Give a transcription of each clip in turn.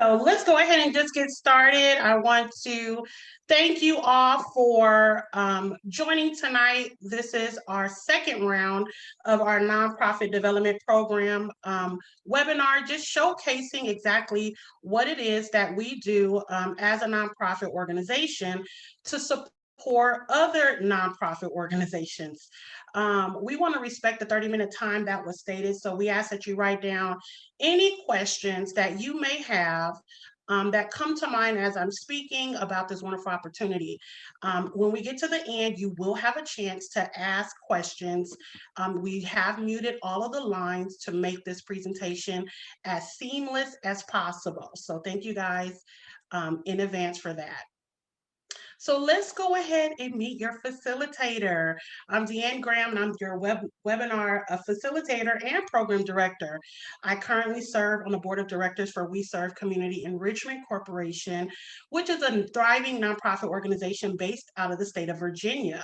So let's go ahead and just get started. I want to thank you all for joining tonight. This is our second round of our nonprofit development program webinar, just showcasing exactly what it is that we do as a nonprofit organization to support other nonprofit organizations. We want to respect the 30-minute time that was stated, so we ask that you write down any questions that you may have that come to mind as I'm speaking about this wonderful opportunity. When we get to the end, you will have a chance to ask questions. We have muted all of the lines to make this presentation as seamless as possible. So thank you guys in advance for that. So let's go ahead and meet your facilitator. I'm Deanne Graham, and I'm your webinar facilitator and program director. I currently serve on the board of directors for WeSERVE Community Enrichment Corporation, which is a thriving nonprofit organization based out of the state of Virginia.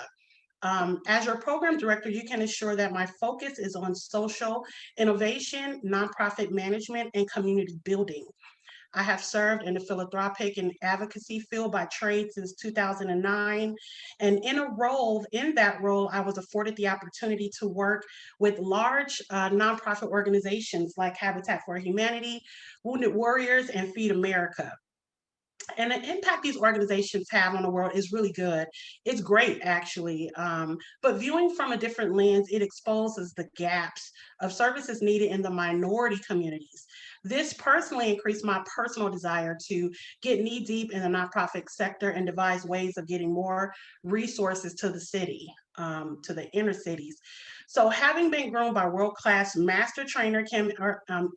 As your program director, you can assure that my focus is on social innovation, nonprofit management, and community building. I have served in the philanthropic and advocacy field by trade since 2009. And in that role, I was afforded the opportunity to work with large nonprofit organizations like Habitat for Humanity, Wounded Warriors, and Feed America. And the impact these organizations have on the world is really good. It's great, actually. But viewing from a different lens, it exposes the gaps of services needed in the minority communities. This personally increased my personal desire to get knee deep in the nonprofit sector and devise ways of getting more resources to the city, to the inner cities. So having been groomed by world-class master trainer Kim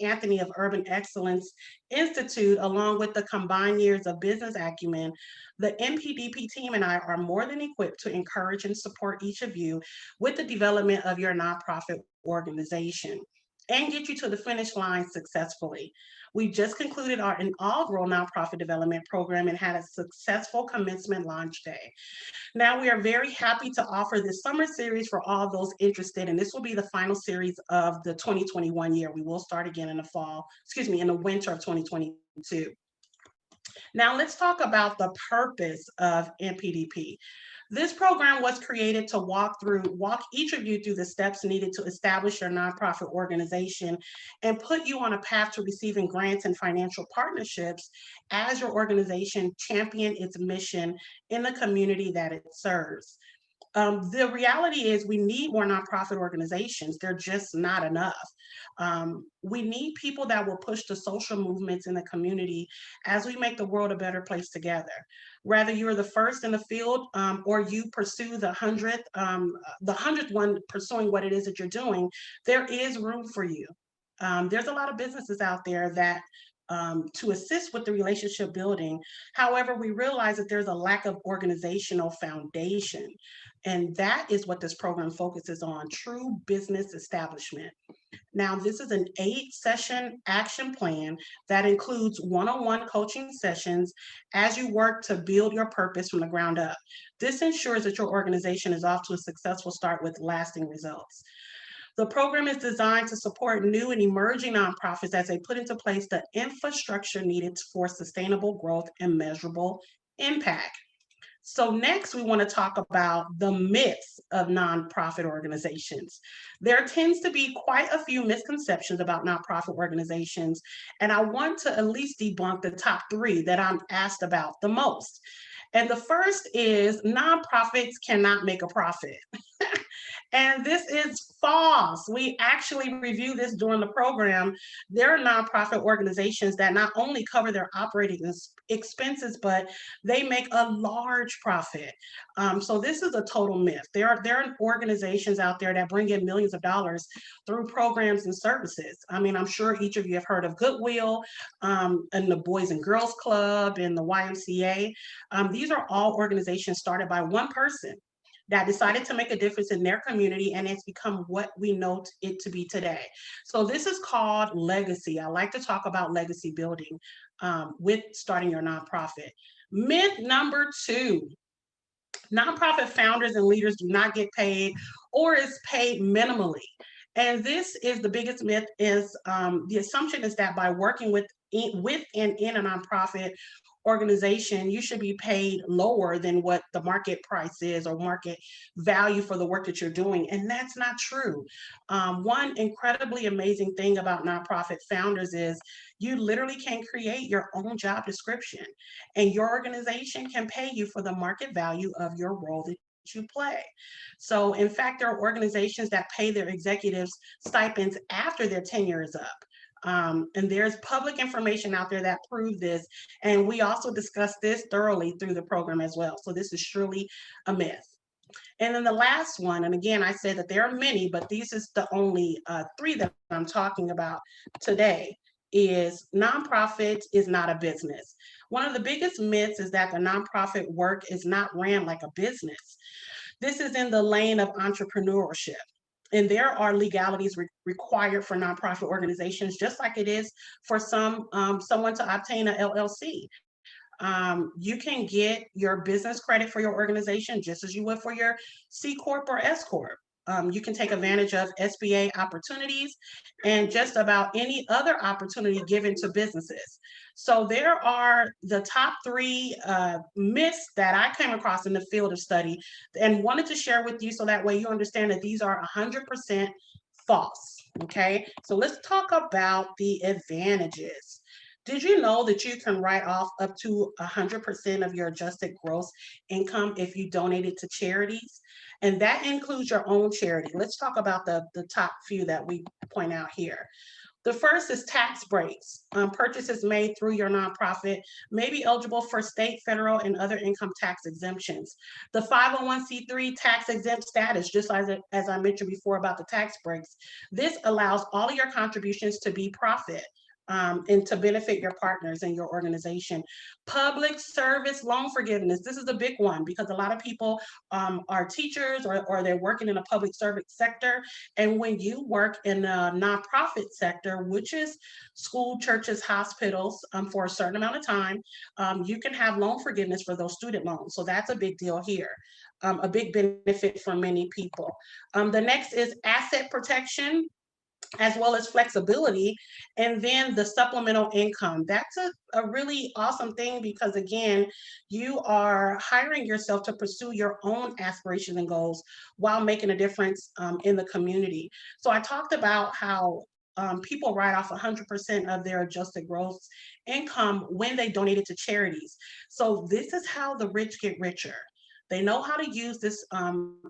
Anthony of Urban Excellence Institute, along with the combined years of business acumen, the NPDP team and I are more than equipped to encourage and support each of you with the development of your nonprofit organization and get you to the finish line successfully. We just concluded our inaugural nonprofit development program and had a successful commencement launch day. Now we are very happy to offer this summer series for all those interested, and this will be the final series of the 2021 year. We will start again in in the winter of 2022. Now let's talk about the purpose of NPDP. This program was created to walk each of you through the steps needed to establish your nonprofit organization and put you on a path to receiving grants and financial partnerships as your organization champion its mission in the community that it serves. The reality is we need more nonprofit organizations. They're just not enough. We need people that will push the social movements in the community as we make the world a better place together. Whether you're the first in the field or you pursue the hundredth one pursuing what it is that you're doing, there is room for you. There's a lot of businesses out there that to assist with the relationship building. However, we realize that there's a lack of organizational foundation. And that is what this program focuses on, true business establishment. Now, this is an 8-session action plan that includes one-on-one coaching sessions as you work to build your purpose from the ground up. This ensures that your organization is off to a successful start with lasting results. The program is designed to support new and emerging nonprofits as they put into place the infrastructure needed for sustainable growth and measurable impact. So next, we want to talk about the myths of nonprofit organizations. There tends to be quite a few misconceptions about nonprofit organizations, and I want to at least debunk the top 3 that I'm asked about the most. And the first is nonprofits cannot make a profit. And this is false. We actually reviewed this during the program. There are nonprofit organizations that not only cover their operating expenses, but they make a large profit. So this is a total myth. There are organizations out there that bring in millions of dollars through programs and services. I mean, I'm sure each of you have heard of Goodwill and the Boys and Girls Club and the YMCA. These are all organizations started by one person that decided to make a difference in their community, and it's become what we know it to be today. So this is called legacy. I like to talk about legacy building with starting your nonprofit. Myth number 2, nonprofit founders and leaders do not get paid or is paid minimally. And this is the biggest myth is the assumption is that by working with and in a nonprofit organization, you should be paid lower than what the market price is or market value for the work that you're doing. And that's not true. One incredibly amazing thing about nonprofit founders is you literally can create your own job description, and your organization can pay you for the market value of your role that you play. So in fact, there are organizations that pay their executives stipends after their tenure is up. And there's public information out there that prove this. And we also discussed this thoroughly through the program as well. So this is surely a myth. And then the last one, and again, I said that there are many, but these is the only three that I'm talking about today, is nonprofit is not a business. One of the biggest myths is that the nonprofit work is not ran like a business. This is in the lane of entrepreneurship. And there are legalities required for nonprofit organizations, just like it is for someone to obtain an LLC. You can get your business credit for your organization just as you would for your C Corp or S Corp. You can take advantage of SBA opportunities and just about any other opportunity given to businesses. So there are the top three myths that I came across in the field of study and wanted to share with you so that way you understand that these are 100% false. Okay, so let's talk about the advantages. Did you know that you can write off up to 100% of your adjusted gross income if you donate it to charities? And that includes your own charity. Let's talk about the top few that we point out here. The first is tax breaks. Purchases made through your nonprofit may be eligible for state, federal, and other income tax exemptions. The 501c3 tax exempt status, just as I mentioned before about the tax breaks, this allows all of your contributions to be profit. And to benefit your partners and your organization. Public service loan forgiveness. This is a big one because a lot of people are teachers or they're working in a public service sector. And when you work in a nonprofit sector, which is school, churches, hospitals, for a certain amount of time, you can have loan forgiveness for those student loans. So that's a big deal here. A big benefit for many people. The next is asset protection, as well as flexibility, and then the supplemental income. That's a really awesome thing because again, you are hiring yourself to pursue your own aspirations and goals while making a difference in the community. So I talked about how people write off 100% of their adjusted gross income when they donate it to charities. So this is how the rich get richer. They know how to use this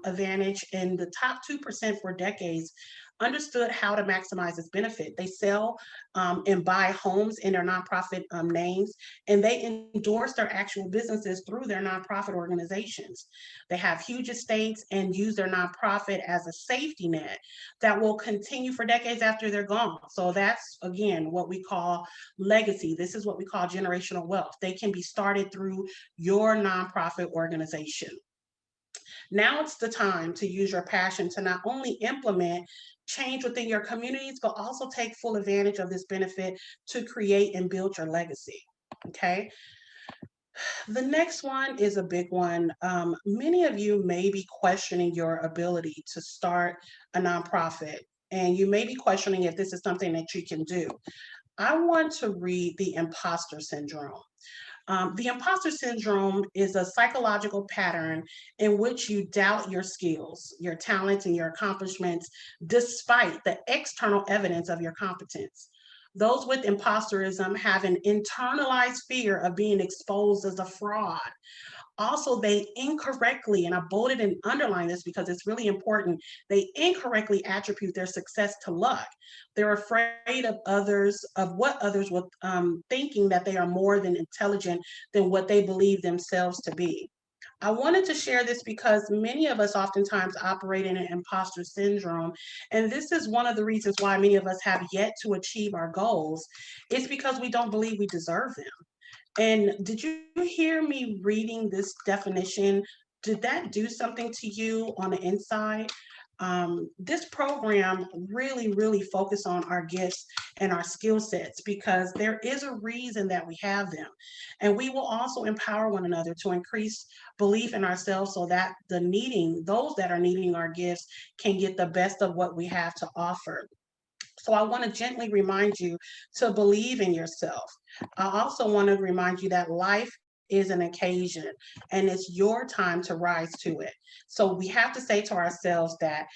advantage, and the top 2% for decades understood how to maximize its benefit. They sell and buy homes in their nonprofit names, and they endorse their actual businesses through their nonprofit organizations. They have huge estates and use their nonprofit as a safety net that will continue for decades after they're gone. So that's, again, what we call legacy. This is what we call generational wealth. They can be started through your nonprofit organization. Now it's the time to use your passion to not only implement change within your communities, but also take full advantage of this benefit to create and build your legacy. Okay. The next one is a big one. Many of you may be questioning your ability to start a nonprofit, and you may be questioning if this is something that you can do. I want to read the imposter syndrome. The imposter syndrome is a psychological pattern in which you doubt your skills, your talents, and your accomplishments, despite the external evidence of your competence. Those with imposterism have an internalized fear of being exposed as a fraud. Also, they incorrectly, and I bolded and underlined this because it's really important, they incorrectly attribute their success to luck. They're afraid of others, of what others will, thinking that they are more than intelligent than what they believe themselves to be. I wanted to share this because many of us oftentimes operate in an imposter syndrome. And this is one of the reasons why many of us have yet to achieve our goals. It's because we don't believe we deserve them. And did you hear me reading this definition? Did that do something to you on the inside? This program really focus on our gifts and our skill sets because there is a reason that we have them. And we will also empower one another to increase belief in ourselves so that those that are needing our gifts can get the best of what we have to offer. So I want to gently remind you to believe in yourself. I also want to remind you that life is an occasion and it's your time to rise to it. So we have to say to ourselves that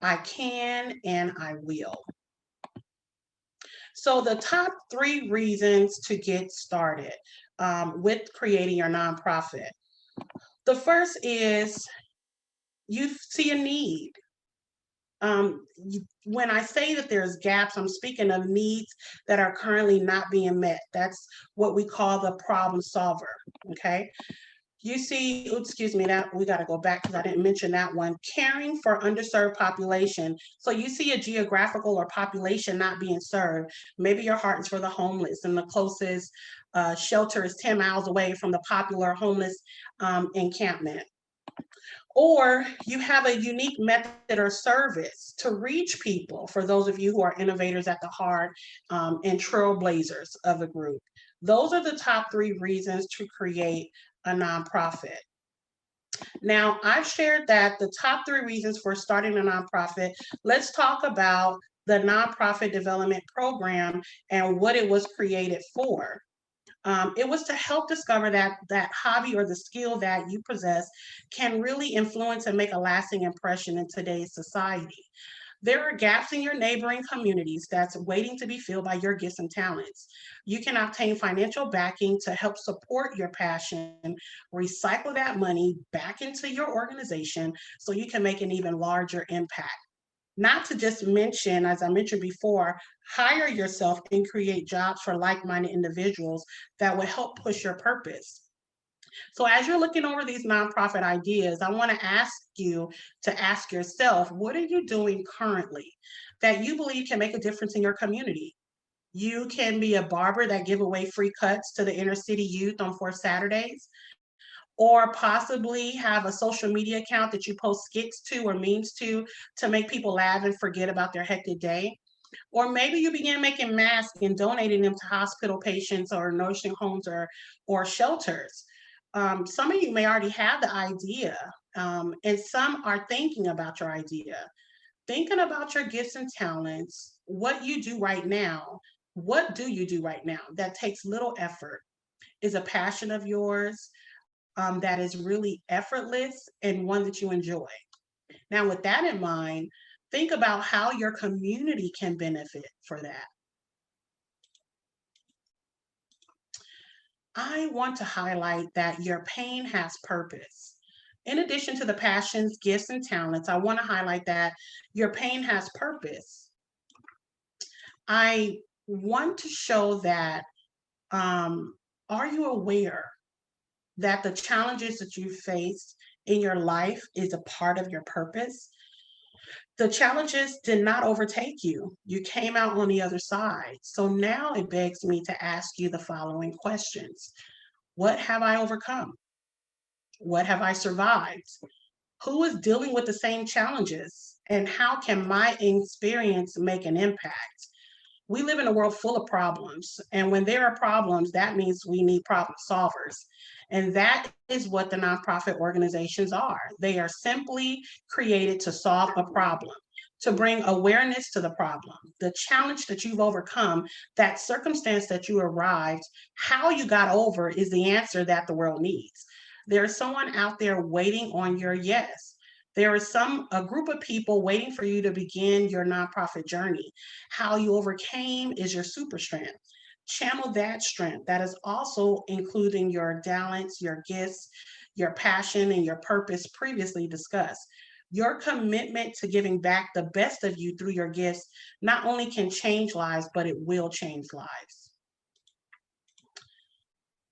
I can and I will. So the top 3 reasons to get started with creating your nonprofit. The first is you see a need. When I say that there's gaps, I'm speaking of needs that are currently not being met. That's what we call the problem solver, okay? You see, excuse me, that we got to go back because I didn't mention that one. Caring for underserved population. So you see a geographical or population not being served. Maybe your heart is for the homeless and the closest shelter is 10 miles away from the popular homeless encampment. Or you have a unique method or service to reach people for those of you who are innovators at the heart and trailblazers of the group. Those are the top 3 reasons to create a nonprofit. Now, I've shared that the top 3 reasons for starting a nonprofit. Let's talk about the nonprofit development program and what it was created for. It was to help discover that hobby or the skill that you possess can really influence and make a lasting impression in today's society. There are gaps in your neighboring communities that's waiting to be filled by your gifts and talents. You can obtain financial backing to help support your passion, recycle that money back into your organization so you can make an even larger impact. Not to just mention, as I mentioned before, hire yourself and create jobs for like-minded individuals that will help push your purpose. So as you're looking over these nonprofit ideas, I want to ask you to ask yourself, what are you doing currently that you believe can make a difference in your community? You can be a barber that give away free cuts to the inner city youth on 4 Saturdays, or possibly have a social media account that you post skits to or memes to make people laugh and forget about their hectic day. Or maybe you begin making masks and donating them to hospital patients or nursing homes or shelters. Some of you may already have the idea, and some are thinking about your idea, thinking about your gifts and talents, what you do right now. What do you do right now that takes little effort, is a passion of yours, that is really effortless and one that you enjoy? Now, with that in mind, think about how your community can benefit for that. I want to highlight that your pain has purpose. In addition to the passions, gifts, and talents, I want to highlight that your pain has purpose. I want to show that, are you aware that the challenges that you face in your life is a part of your purpose? The challenges did not overtake you. You came out on the other side. So now it begs me to ask you the following questions. What have I overcome? What have I survived? Who is dealing with the same challenges? And how can my experience make an impact? We live in a world full of problems. And when there are problems, that means we need problem solvers. And that is what the nonprofit organizations are. They are simply created to solve a problem, to bring awareness to the problem, the challenge that you've overcome, that circumstance that you arrived, how you got over is the answer that the world needs. There's someone out there waiting on your yes. There is a group of people waiting for you to begin your nonprofit journey. How you overcame is your super strength. Channel that strength. That is also including your talents, your gifts, your passion, and your purpose previously discussed. Your commitment to giving back the best of you through your gifts not only can change lives, but it will change lives.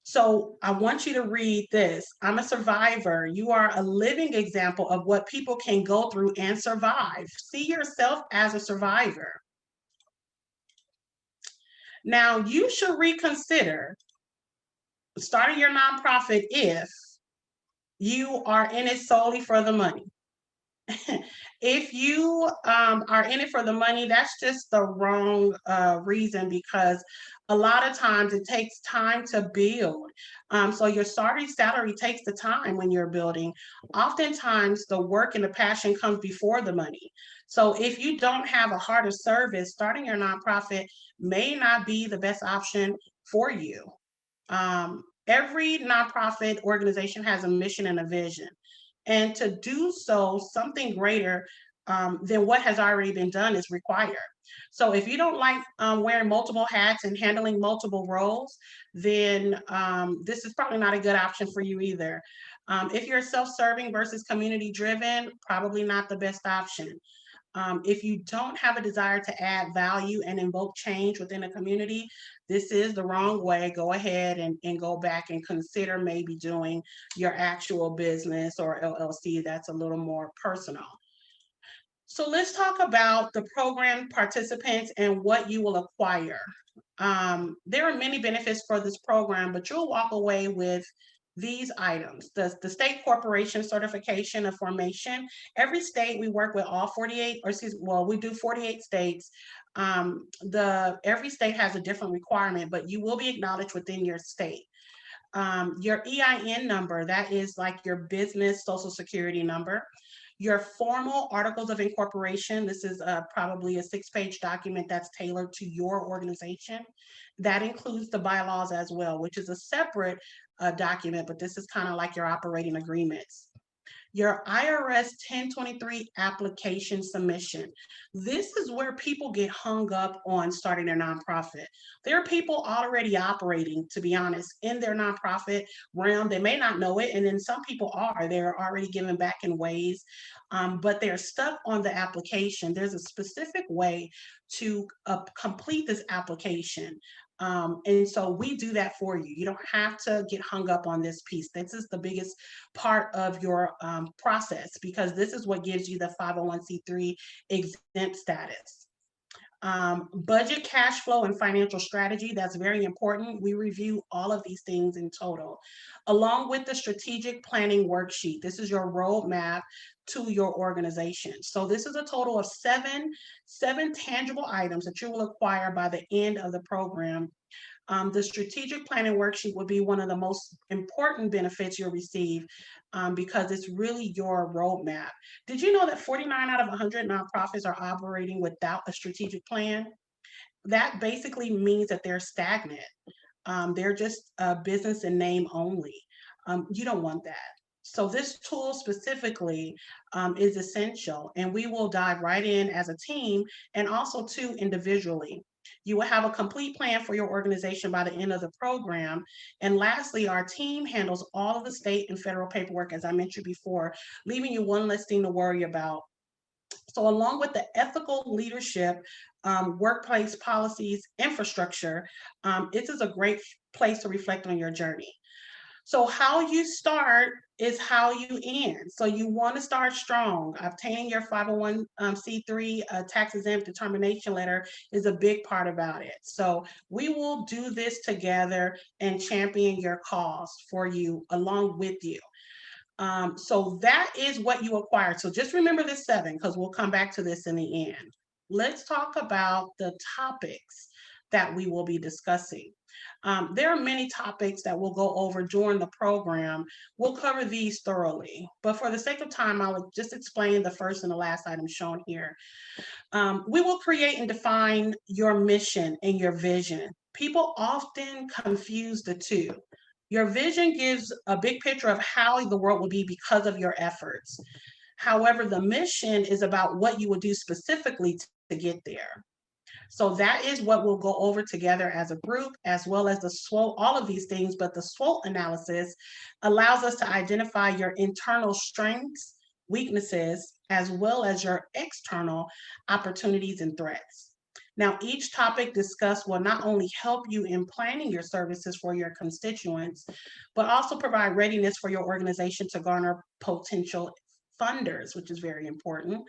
So I want you to read this. I'm a survivor. You are a living example of what people can go through and survive. See yourself as a survivor. Now, you should reconsider starting your nonprofit if you are in it solely for the money. If you are in it for the money, that's just the wrong reason, because a lot of times it takes time to build. So your starting salary takes the time when you're building. Oftentimes the work and the passion comes before the money. So if you don't have a heart of service, starting your nonprofit may not be the best option for you. Every nonprofit organization has a mission and a vision. And to do so, something greater than what has already been done is required. So if you don't like wearing multiple hats and handling multiple roles, then this is probably not a good option for you either. If you're self-serving versus community-driven, probably not the best option. If you don't have a desire to add value and invoke change within a community, this is the wrong way. Go ahead and go back and consider maybe doing your actual business or LLC that's a little more personal. So let's talk about the program participants and what you will acquire. There are many benefits for this program, but you'll walk away with these items. The state corporation certification of formation. Every state, we work with all 48, or excuse me, well, we do 48 states. Every state has a different requirement, but you will be acknowledged within your state. Your EIN number, that is like your business social security number. Your formal articles of incorporation, this is probably a 6-page document that's tailored to your organization. That includes the bylaws as well, which is a separate document, but this is kind of like your operating agreements. Your IRS 1023 application submission. This is where people get hung up on starting their nonprofit. There are people already operating, to be honest, in their nonprofit realm. They may not know it, and then some people are. They're already giving back in ways, but they're stuck on the application. There's a specific way to complete this application. And so we do that for you. You don't have to get hung up on this piece. This is the biggest part of your process, because this is what gives you the 501c3 exempt status. Budget, cash flow, and financial strategy, that's very important. We review all of these things in total, along with the strategic planning worksheet. This is your roadmap to your organization. So this is a total of seven tangible items that you will acquire by the end of the program. The strategic planning worksheet will be one of the most important benefits you'll receive, because it's really your roadmap. Did you know that 49 out of 100 nonprofits are operating without a strategic plan? That basically means that they're stagnant. They're just a business in name only. You don't want that. So this tool specifically is essential, and we will dive right in as a team and also too individually. You will have a complete plan for your organization by the end of the program. And lastly, our team handles all of the state and federal paperwork, as I mentioned before, leaving you one less thing to worry about. So along with the ethical leadership, workplace policies, infrastructure, this is a great place to reflect on your journey. So how you start is how you end. So you want to start strong. Obtaining your 501c3 tax exempt determination letter is a big part about it. So we will do this together and champion your cause for you, along with you. So that is what you acquired. So just remember the 7, because we'll come back to this in the end. Let's talk about the topics that we will be discussing. There are many topics that we'll go over during the program. We'll cover these thoroughly, but for the sake of time, I'll just explain the first and the last item shown here. We will create and define your mission and your vision. People often confuse the two. Your vision gives a big picture of how the world will be because of your efforts. However, the mission is about what you will do specifically to get there. So that is what we'll go over together as a group, as well as the SWOT, all of these things. But the SWOT analysis allows us to identify your internal strengths, weaknesses, as well as your external opportunities and threats. Now, each topic discussed will not only help you in planning your services for your constituents, but also provide readiness for your organization to garner potential funders, which is very important.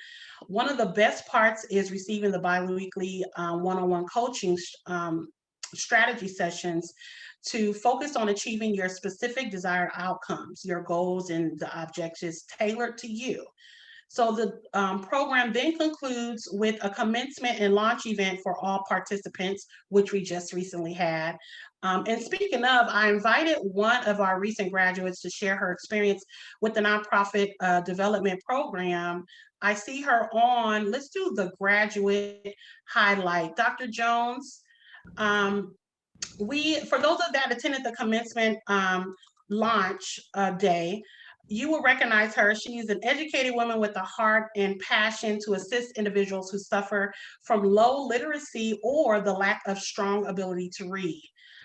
One of the best parts is receiving the biweekly one-on-one coaching strategy sessions to focus on achieving your specific desired outcomes, your goals, and the objectives tailored to you. So the program then concludes with a commencement and launch event for all participants, which we just recently had. And speaking of, I invited one of our recent graduates to share her experience with the nonprofit development program. I see her on. Let's do the graduate highlight. Dr. Jones, um, for those of that attended the commencement launch day, you will recognize her. She is an educated woman with a heart and passion to assist individuals who suffer from low literacy or the lack of strong ability to read.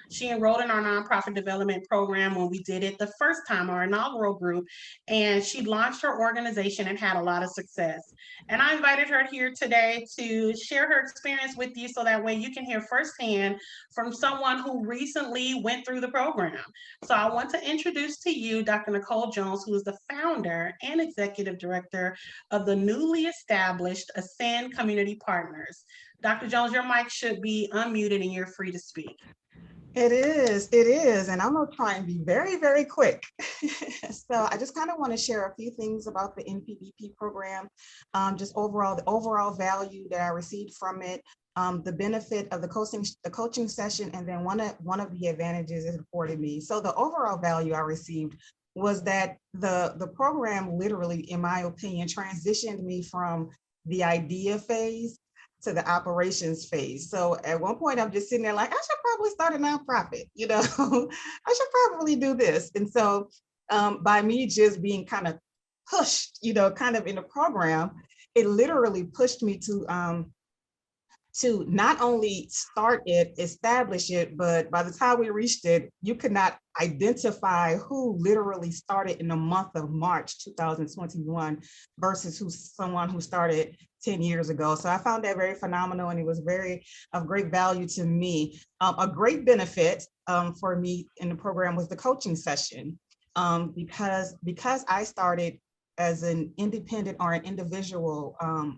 She enrolled in our nonprofit development program when we did it the first time, our inaugural group, and she launched her organization and had a lot of success. And I invited her here today to share her experience with you so that way you can hear firsthand from someone who recently went through the program. So I want to introduce to you Dr. Nicole Jones, who is the founder and executive director of the newly established Ascend Community Partners. Dr. Jones, your mic should be unmuted and you're free to speak. It is. And I'm gonna try and be very, very quick. So I just kind of want to share a few things about the NPDP program, just the overall value that I received from it, the benefit of the coaching session, and then one of the advantages it afforded me. So the overall value I received was that the program literally, in my opinion, transitioned me from the idea phase to the operations phase. So at one point, I'm just sitting there like, I should probably start a nonprofit, I should probably do this. And so by me just being kind of pushed, kind of in the program, it literally pushed me to not only start it, establish it, but by the time we reached it, you could not identify who literally started in the month of March 2021 versus someone who started 10 years ago. So I found that very phenomenal, and it was very of great value to me. A great benefit for me in the program was the coaching session, because I started as an independent or an individual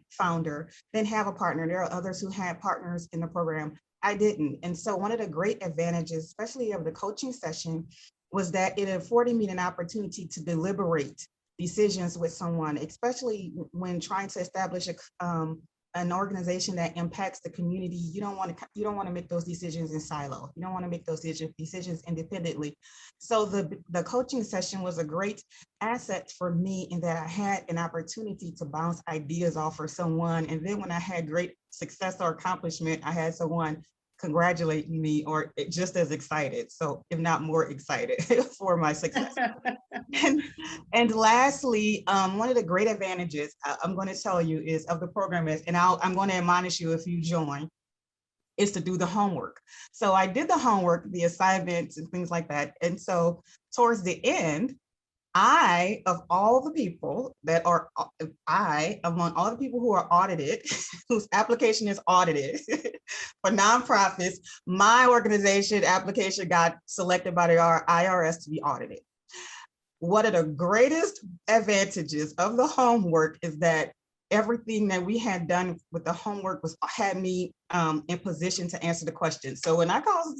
founder, then have a partner. There are others who had partners in the program. I didn't. And so one of the great advantages, especially of the coaching session, was that it afforded me an opportunity to deliberate decisions with someone, especially when trying to establish an organization that impacts the community. You don't want to make those decisions in silo. You don't want to make those decisions independently. So the coaching session was a great asset for me in that I had an opportunity to bounce ideas off for someone. And then when I had great success or accomplishment, I had someone congratulating me or just as excited, so if not more excited for my success. And lastly, one of the great advantages I'm going to tell you is of the program is, and I'm going to admonish you if you join, is to do the homework. So I did the homework, the assignments and things like that. And so towards the end, among all the people who are audited, whose application is audited for nonprofits, my organization application got selected by the IRS to be audited. One of the greatest advantages of the homework is that everything that we had done with the homework had me in position to answer the question. So when I called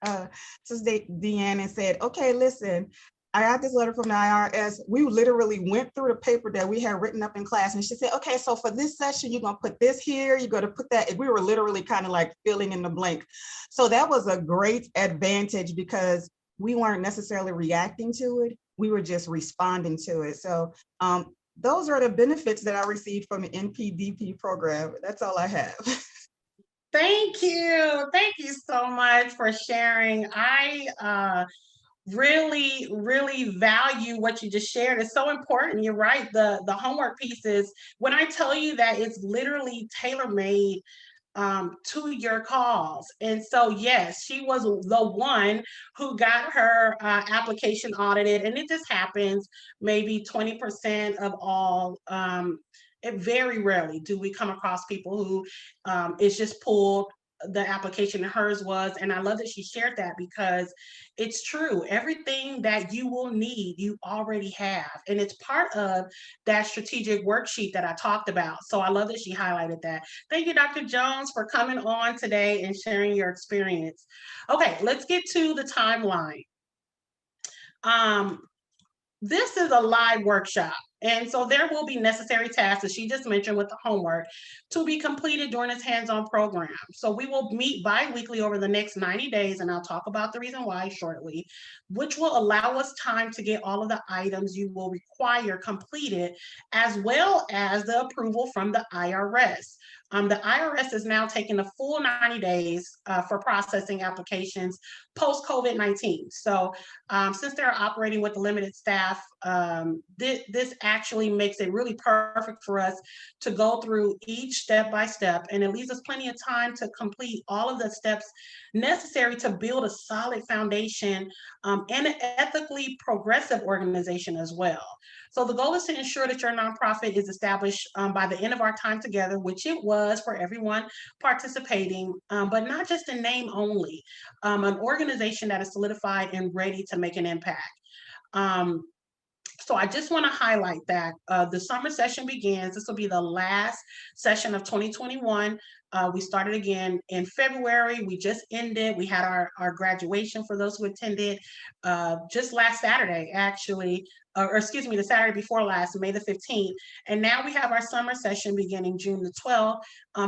Deanne and said, okay, listen, I got this letter from the IRS. We literally went through the paper that we had written up in class, and she said, okay, so for this session, you're gonna put this here, you're gonna put that. We were literally kind of like filling in the blank. So that was a great advantage because we weren't necessarily reacting to it. We were just responding to it. So those are the benefits that I received from the NPDP program. That's all I have. Thank you. Thank you so much for sharing. I really, really value what you just shared. It's so important. You're right. The homework pieces, when I tell you that it's literally tailor-made to your cause. And so, yes, she was the one who got her application audited. And it just happens maybe 20% of all. Very rarely do we come across people who it's just pulled the application, and hers was. And I love that she shared that because it's true. Everything that you will need, you already have. And it's part of that strategic worksheet that I talked about. So I love that she highlighted that. Thank you, Dr. Jones, for coming on today and sharing your experience. Okay, let's get to the timeline. This is a live workshop. And so there will be necessary tasks, as she just mentioned with the homework, to be completed during this hands-on program. So we will meet bi-weekly over the next 90 days, and I'll talk about the reason why shortly, which will allow us time to get all of the items you will require completed, as well as the approval from the IRS. The IRS is now taking the full 90 days for processing applications post COVID-19. So since they're operating with a limited staff, this actually makes it really perfect for us to go through each step by step, and it leaves us plenty of time to complete all of the steps necessary to build a solid foundation and an ethically progressive organization as well. So the goal is to ensure that your nonprofit is established by the end of our time together, which it was for everyone participating, but not just in name only, an organization that is solidified and ready to make an impact. Um, so I just want to highlight that the summer session begins. This will be the last session of 2021. We started again in February. We just ended. We had our graduation for those who attended just last Saturday, actually, or excuse me, the Saturday before last, May the 15th. And now we have our summer session beginning June the 12th.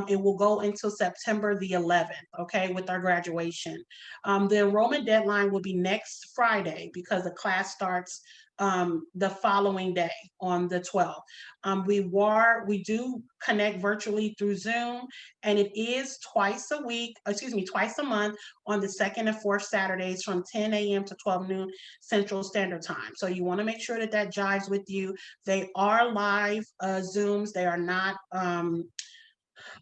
It will go until September the 11th, okay, with our graduation. The enrollment deadline will be next Friday because the class starts the following day on the 12th. We do connect virtually through Zoom, and it is twice a month on the second and fourth Saturdays from 10 a.m. to 12 noon Central Standard Time. So you want to make sure that that jives with you. They are live Zooms. They are not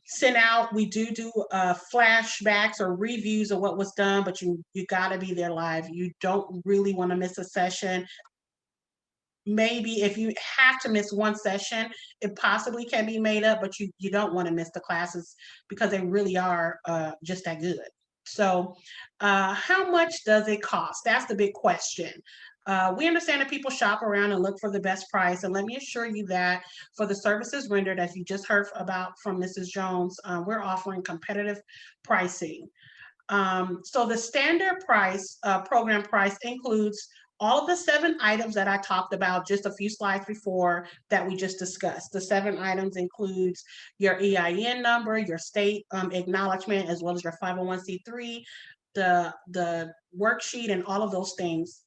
sent out. We do flashbacks or reviews of what was done, but you got to be there live. You don't really want to miss a session. Maybe if you have to miss one session, it possibly can be made up, but you don't want to miss the classes because they really are just that good. So how much does it cost? That's the big question. We understand that people shop around and look for the best price. And let me assure you that for the services rendered, as you just heard about from Mrs. Jones, we're offering competitive pricing. So the standard price, program price includes all of the 7 items that I talked about just a few slides before that we just discussed. The 7 items includes your EIN number, your state acknowledgement, as well as your 501c3, the worksheet, and all of those things,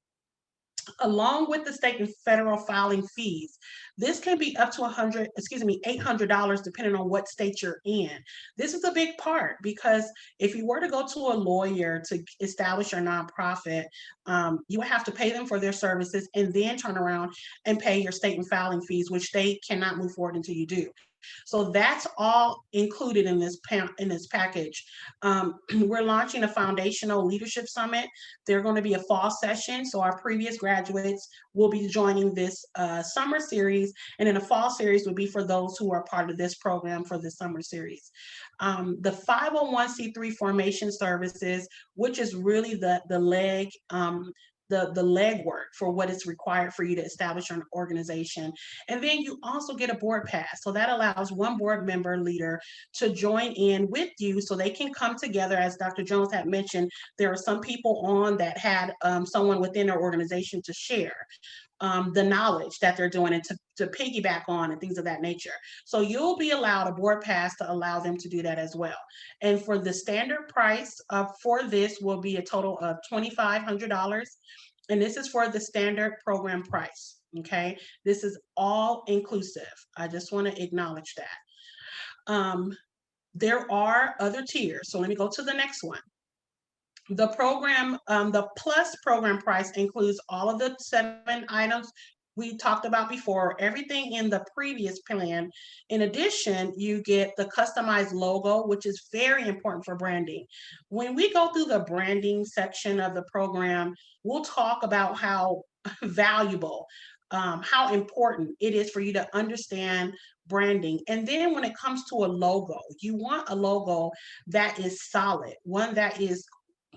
along with the state and federal filing fees. This can be up to $800 depending on what state you're in. This is a big part because if you were to go to a lawyer to establish your nonprofit, you would have to pay them for their services and then turn around and pay your state and filing fees, which they cannot move forward until you do. So that's all included in this package. We're launching a foundational leadership summit. They're going to be a fall session. So our previous graduates will be joining this summer series. And then the fall series will be for those who are part of this program for the summer series. The 501c3 formation services, which is really the leg, the legwork for what is required for you to establish an organization. And then you also get a board pass. So that allows one board member leader to join in with you so they can come together. As Dr. Jones had mentioned, there are some people on that had someone within their organization to share the knowledge that they're doing and to piggyback on and things of that nature. So you'll be allowed a board pass to allow them to do that as well. And for the standard price for this will be a total of $2,500. And this is for the standard program price, okay? This is all inclusive. I just want to acknowledge that. There are other tiers. So let me go to the next one. The program, the plus program price includes all of the 7 items we talked about before, everything in the previous plan. In addition, you get the customized logo, which is very important for branding. When we go through the branding section of the program, we'll talk about how valuable, how important it is for you to understand branding. And then when it comes to a logo, you want a logo that is solid, one that is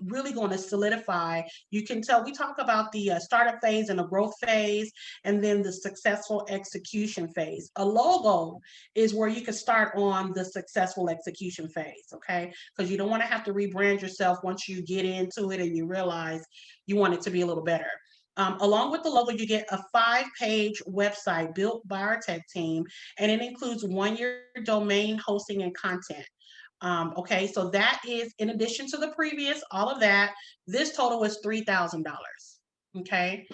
really going to solidify. You can tell we talk about the startup phase and the growth phase, and then the successful execution phase. A logo is where you can start on the successful execution phase, okay? Because you don't want to have to rebrand yourself once you get into it and you realize you want it to be a little better. Along with the logo, you get a 5-page website built by our tech team, and it includes 1-year domain hosting and content. Okay, so that is in addition to the previous, all of that. This total is $3,000. Okay,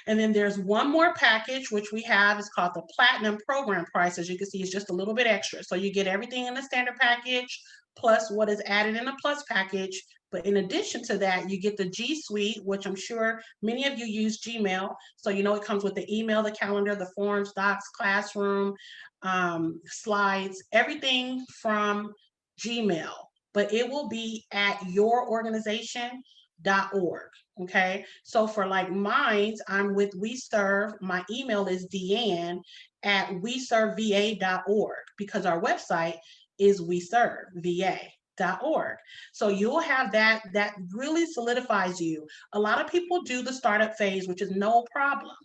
and then there's one more package, which we have, is called the Platinum Program price. As you can see, it's just a little bit extra. So you get everything in the standard package, plus what is added in the Plus package. But in addition to that, you get the G Suite, which I'm sure many of you use Gmail. So you know it comes with the email, the calendar, the forms, docs, classroom, slides, everything from Gmail. But it will be at yourorganization.org. Okay, so for like mine, I'm with WeServe. My email is deanne@weserveva.org, because our website is WeServeVA.org. So you'll have that. That really solidifies you. A lot of people do the startup phase, which is no problem.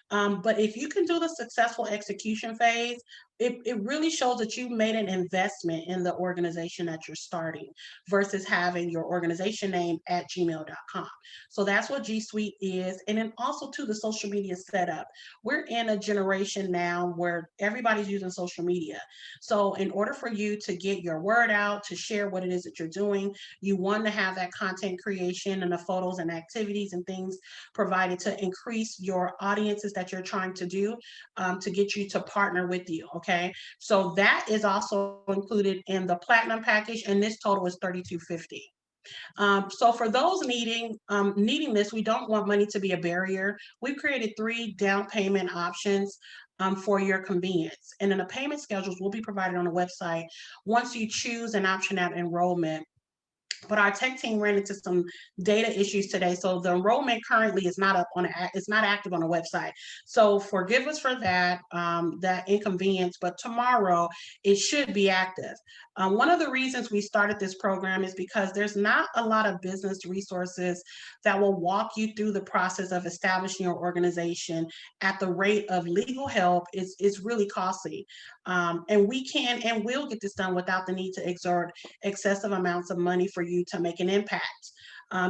But if you can do the successful execution phase, it really shows that you made an investment in the organization that you're starting versus having your organization name at gmail.com. So that's what G Suite is. And then also to the social media setup. We're in a generation now where everybody's using social media. So in order for you to get your word out, to share what it is that you're doing, you want to have that content creation and the photos and activities and things provided to increase your audiences that you're trying to do, to get you to partner with you. Okay, so that is also included in the Platinum package, and this total is $3,250. So for those needing this, we don't want money to be a barrier. We've created 3 down payment options for your convenience, and then the payment schedules will be provided on the website once you choose an option at enrollment. But our tech team ran into some data issues today, so the enrollment currently is not up on it's not active on the website. So forgive us for that that inconvenience, but tomorrow it should be active. One of the reasons we started this program is because there's not a lot of business resources that will walk you through the process of establishing your organization at the rate of legal help. It's really costly, and we can and will get this done without the need to exert excessive amounts of money for you to make an impact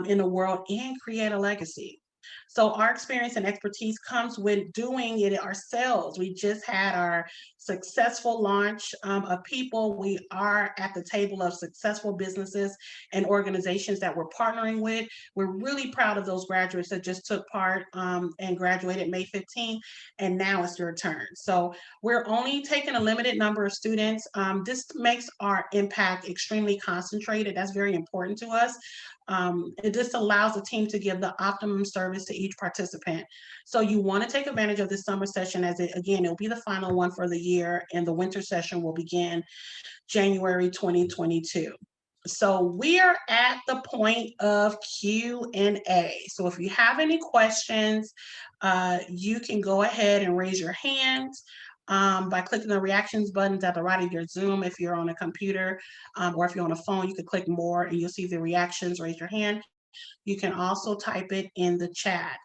in the world and create a legacy. So our experience and expertise comes with doing it ourselves. We just had our successful launch of people. We are at the table of successful businesses and organizations that we're partnering with. We're really proud of those graduates that just took part and graduated May 15th, and now it's your turn. So we're only taking a limited number of students. This makes our impact extremely concentrated. That's very important to us. It just allows the team to give the optimum service to each participant. So you want to take advantage of this summer session, as it'll be the final one for the year, and the winter session will begin January 2022. So we are at the point of Q&A. So if you have any questions, you can go ahead and raise your hand by clicking the reactions buttons at the right of your Zoom. If you're on a computer or if you're on a phone, you can click more and you'll see the reactions, raise your hand. You can also type it in the chat.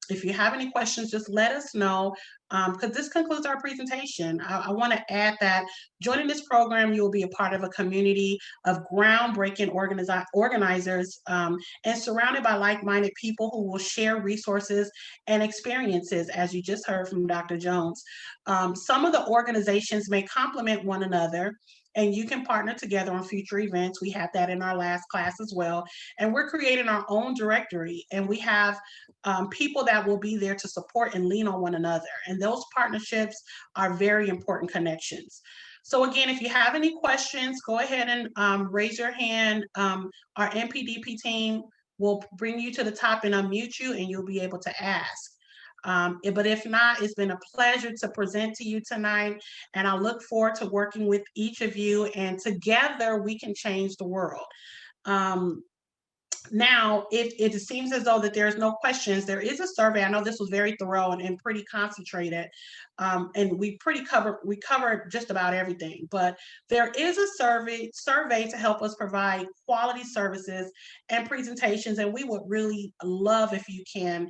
If you have any questions, just let us know, because this concludes our presentation. I want to add that joining this program, you will be a part of a community of groundbreaking organizers and surrounded by like-minded people who will share resources and experiences, as you just heard from Dr. Jones. Some of the organizations may complement one another, and you can partner together on future events. We had that in our last class as well. And we're creating our own directory, and we have people that will be there to support and lean on one another. And those partnerships are very important connections. So again, if you have any questions, go ahead and raise your hand. Our NPDP team will bring you to the top and unmute you, and you'll be able to ask. But if not, it's been a pleasure to present to you tonight, and I look forward to working with each of you, and together we can change the world. Now, if it seems as though that there's no questions, there is a survey. I know this was very thorough and pretty concentrated, and we covered just about everything. But there is a survey to help us provide quality services and presentations, and we would really love if you can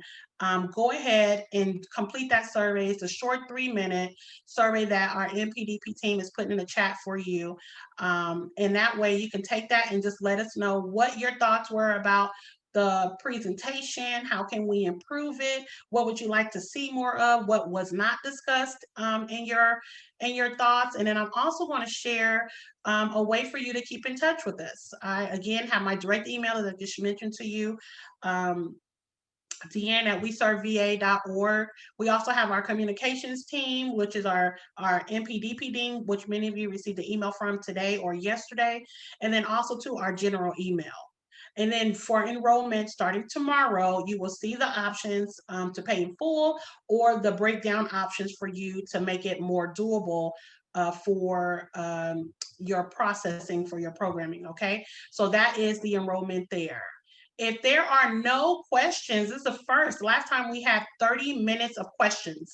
go ahead and complete that survey. It's a short 3-minute survey that our NPDP team is putting in the chat for you. And that way you can take that and just let us know what your thoughts were about the presentation? How can we improve it? What would you like to see more of? What was not discussed in your thoughts? And then I'm also going to share a way for you to keep in touch with us. I again have my direct email, as I just mentioned to you. Deanne at WeServeVA.org. We also have our communications team, which is our NPDP team, which many of you received the email from today or yesterday, and then also to our general email. And then for enrollment starting tomorrow, you will see the options to pay in full or the breakdown options for you to make it more doable for your processing for your programming. Okay, so that is the enrollment there. If there are no questions, this is the first. Last time we had 30 minutes of questions.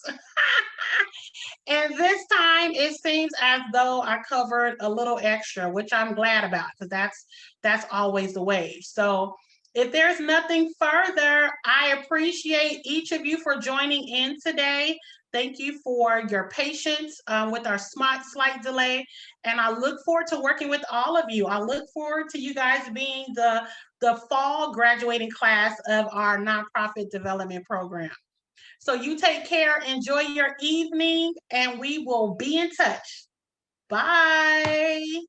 And this time it seems as though I covered a little extra, which I'm glad about, because that's always the way. So if there's nothing further, I appreciate each of you for joining in today. Thank you for your patience with our slight delay. And I look forward to working with all of you. I look forward to you guys being the fall graduating class of our nonprofit development program. So you take care, enjoy your evening, and we will be in touch. Bye.